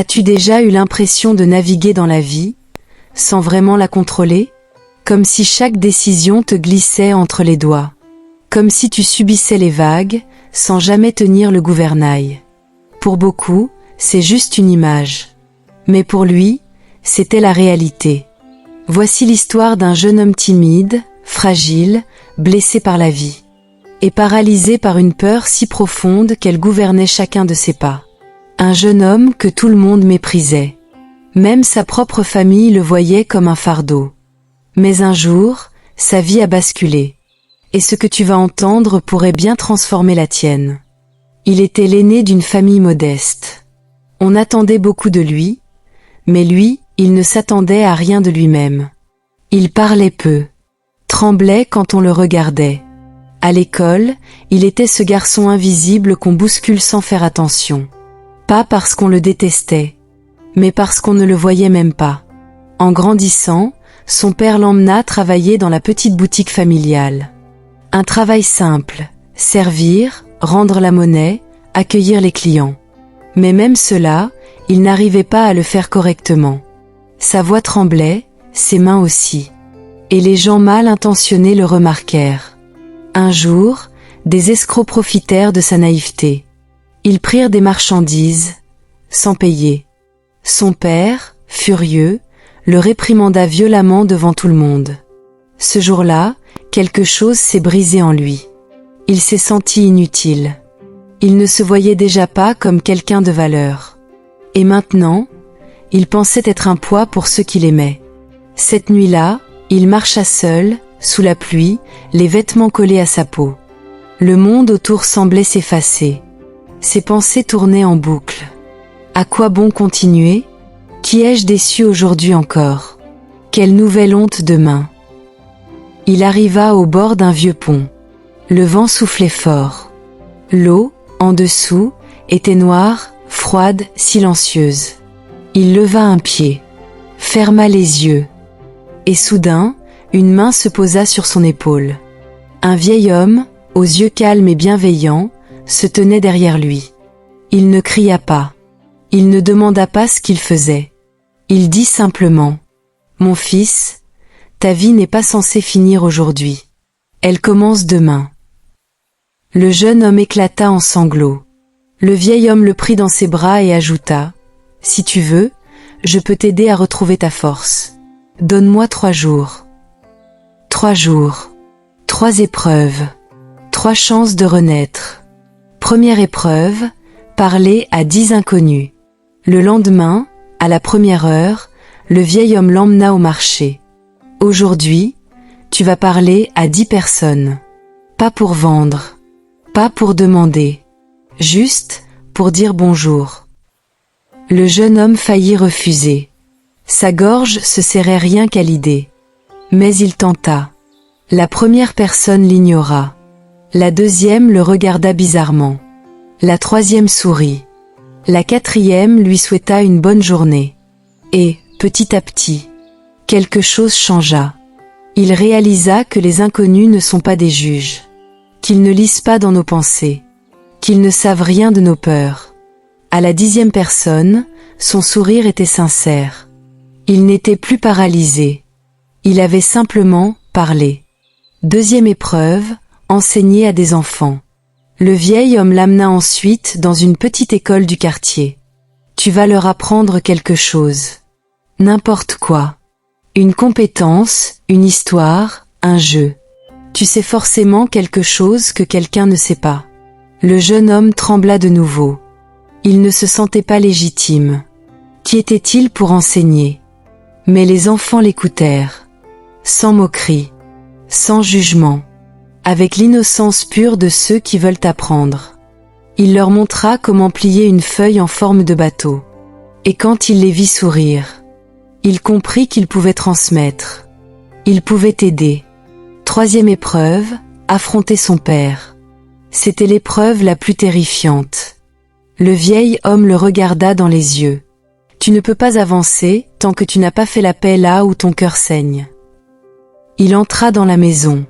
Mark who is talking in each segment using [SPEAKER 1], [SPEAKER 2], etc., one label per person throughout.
[SPEAKER 1] As-tu déjà eu l'impression de naviguer dans la vie, sans vraiment la contrôler? Comme si chaque décision te glissait entre les doigts. Comme si tu subissais les vagues, sans jamais tenir le gouvernail. Pour beaucoup, c'est juste une image. Mais pour lui, c'était la réalité. Voici l'histoire d'un jeune homme timide, fragile, blessé par la vie. Et paralysé par une peur si profonde qu'elle gouvernait chacun de ses pas. Un jeune homme que tout le monde méprisait. Même sa propre famille le voyait comme un fardeau. Mais un jour, sa vie a basculé. Et ce que tu vas entendre pourrait bien transformer la tienne. Il était l'aîné d'une famille modeste. On attendait beaucoup de lui, mais lui, il ne s'attendait à rien de lui-même. Il parlait peu, tremblait quand on le regardait. À l'école, il était ce garçon invisible qu'on bouscule sans faire attention. Pas parce qu'on le détestait, mais parce qu'on ne le voyait même pas. En grandissant, son père l'emmena travailler dans la petite boutique familiale. Un travail simple, servir, rendre la monnaie, accueillir les clients. Mais même cela, il n'arrivait pas à le faire correctement. Sa voix tremblait, ses mains aussi. Et les gens mal intentionnés le remarquèrent. Un jour, des escrocs profitèrent de sa naïveté. Ils prirent des marchandises, sans payer. Son père, furieux, le réprimanda violemment devant tout le monde. Ce jour-là, quelque chose s'est brisé en lui. Il s'est senti inutile. Il ne se voyait déjà pas comme quelqu'un de valeur. Et maintenant, il pensait être un poids pour ceux qu'il aimait. Cette nuit-là, il marcha seul, sous la pluie, les vêtements collés à sa peau. Le monde autour semblait s'effacer. Ses pensées tournaient en boucle. À quoi bon continuer? Qui ai-je déçu aujourd'hui encore? Quelle nouvelle honte demain? Il arriva au bord d'un vieux pont. Le vent soufflait fort. L'eau, en dessous, était noire, froide, silencieuse. Il leva un pied, ferma les yeux. Et soudain, une main se posa sur son épaule. Un vieil homme, aux yeux calmes et bienveillants, se tenait derrière lui. Il ne cria pas. Il ne demanda pas ce qu'il faisait. Il dit simplement « Mon fils, ta vie n'est pas censée finir aujourd'hui. Elle commence demain. » Le jeune homme éclata en sanglots. Le vieil homme le prit dans ses bras et ajouta « Si tu veux, je peux t'aider à retrouver ta force. Donne-moi 3 jours. 3 jours. 3 épreuves. 3 chances de renaître. Première épreuve, parler à 10 inconnus. Le lendemain, à la première heure, le vieil homme l'emmena au marché. Aujourd'hui, tu vas parler à 10 personnes. Pas pour vendre, pas pour demander, juste pour dire bonjour. Le jeune homme faillit refuser. Sa gorge se serrait rien qu'à l'idée. Mais il tenta. La première personne l'ignora. La deuxième le regarda bizarrement. La troisième sourit. La quatrième lui souhaita une bonne journée. Et, petit à petit, quelque chose changea. Il réalisa que les inconnus ne sont pas des juges, qu'ils ne lisent pas dans nos pensées, qu'ils ne savent rien de nos peurs. À la 10e personne, son sourire était sincère. Il n'était plus paralysé. Il avait simplement parlé. Deuxième épreuve, enseigner à des enfants. Le vieil homme l'amena ensuite dans une petite école du quartier. Tu vas leur apprendre quelque chose. N'importe quoi. Une compétence, une histoire, un jeu. Tu sais forcément quelque chose que quelqu'un ne sait pas. Le jeune homme trembla de nouveau. Il ne se sentait pas légitime. Qui était-il pour enseigner? Mais les enfants l'écoutèrent. Sans moquerie. Sans jugement. Avec l'innocence pure de ceux qui veulent apprendre. Il leur montra comment plier une feuille en forme de bateau. Et quand il les vit sourire, il comprit qu'il pouvait transmettre. Il pouvait aider. Troisième épreuve, affronter son père. C'était l'épreuve la plus terrifiante. Le vieil homme le regarda dans les yeux. Tu ne peux pas avancer tant que tu n'as pas fait la paix là où ton cœur saigne. Il entra dans la maison.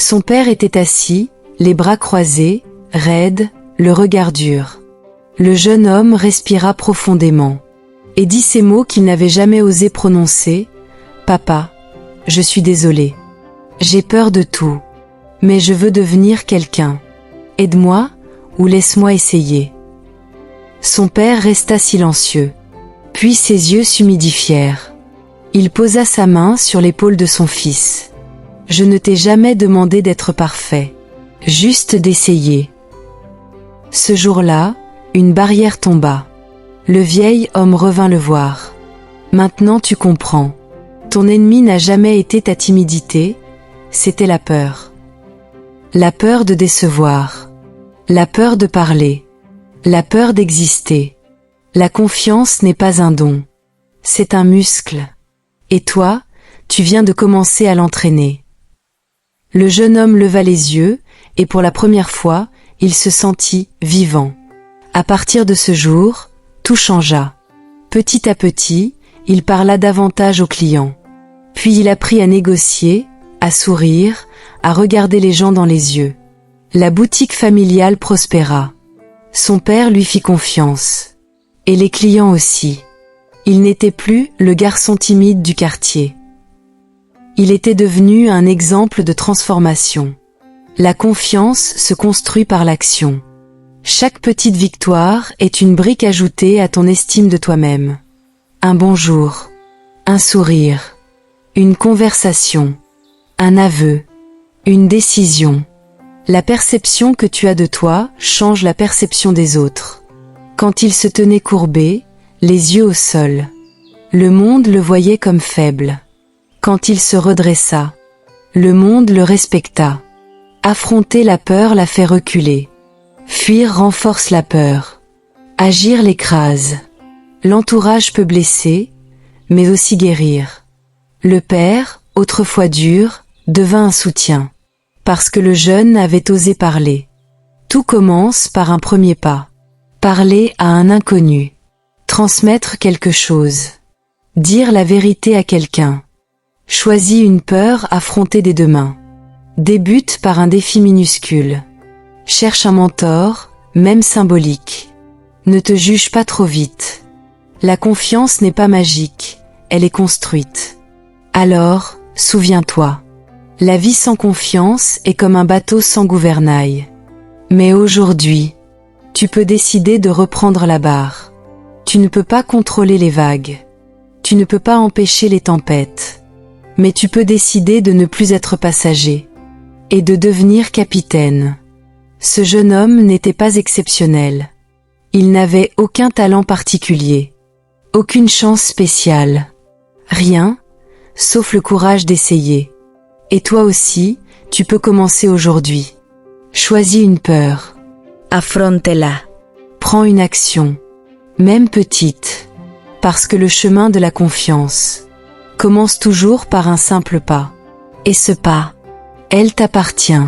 [SPEAKER 1] Son père était assis, les bras croisés, raide, le regard dur. Le jeune homme respira profondément. et dit ces mots qu'il n'avait jamais osé prononcer. Papa, je suis désolé. J'ai peur de tout. Mais je veux devenir quelqu'un. Aide-moi, ou laisse-moi essayer. Son père resta silencieux. Puis ses yeux s'humidifièrent. Il posa sa main sur l'épaule de son fils. Je ne t'ai jamais demandé d'être parfait. Juste d'essayer. Ce jour-là, une barrière tomba. Le vieil homme revint le voir. Maintenant tu comprends. Ton ennemi n'a jamais été ta timidité, c'était la peur. La peur de décevoir. La peur de parler. La peur d'exister. La confiance n'est pas un don. C'est un muscle. Et toi, tu viens de commencer à l'entraîner. Le jeune homme leva les yeux, et pour la première fois, il se sentit vivant. À partir de ce jour, tout changea. Petit à petit, il parla davantage aux clients. Puis il apprit à négocier, à sourire, à regarder les gens dans les yeux. La boutique familiale prospéra. Son père lui fit confiance. Et les clients aussi. Il n'était plus le garçon timide du quartier. Il était devenu un exemple de transformation. La confiance se construit par l'action. Chaque petite victoire est une brique ajoutée à ton estime de toi-même. Un bonjour, un sourire, une conversation, un aveu, une décision. La perception que tu as de toi change la perception des autres. Quand il se tenait courbé, les yeux au sol, le monde le voyait comme faible. Quand il se redressa, le monde le respecta. Affronter la peur la fait reculer. Fuir renforce la peur. Agir l'écrase. L'entourage peut blesser, mais aussi guérir. Le père, autrefois dur, devint un soutien. Parce que le jeune avait osé parler. Tout commence par un premier pas. Parler à un inconnu. Transmettre quelque chose. Dire la vérité à quelqu'un. Choisis une peur affrontée des deux mains. Débute par un défi minuscule. Cherche un mentor, même symbolique. Ne te juge pas trop vite. La confiance n'est pas magique, elle est construite. Alors, souviens-toi. La vie sans confiance est comme un bateau sans gouvernail. Mais aujourd'hui, tu peux décider de reprendre la barre. Tu ne peux pas contrôler les vagues. Tu ne peux pas empêcher les tempêtes. Mais tu peux décider de ne plus être passager. Et de devenir capitaine. Ce jeune homme n'était pas exceptionnel. Il n'avait aucun talent particulier. Aucune chance spéciale. Rien, sauf le courage d'essayer. Et toi aussi, tu peux commencer aujourd'hui. Choisis une peur. Affronte-la. Prends une action, même petite, parce que le chemin de la confiance commence toujours par un simple pas. Et ce pas, elle t'appartient.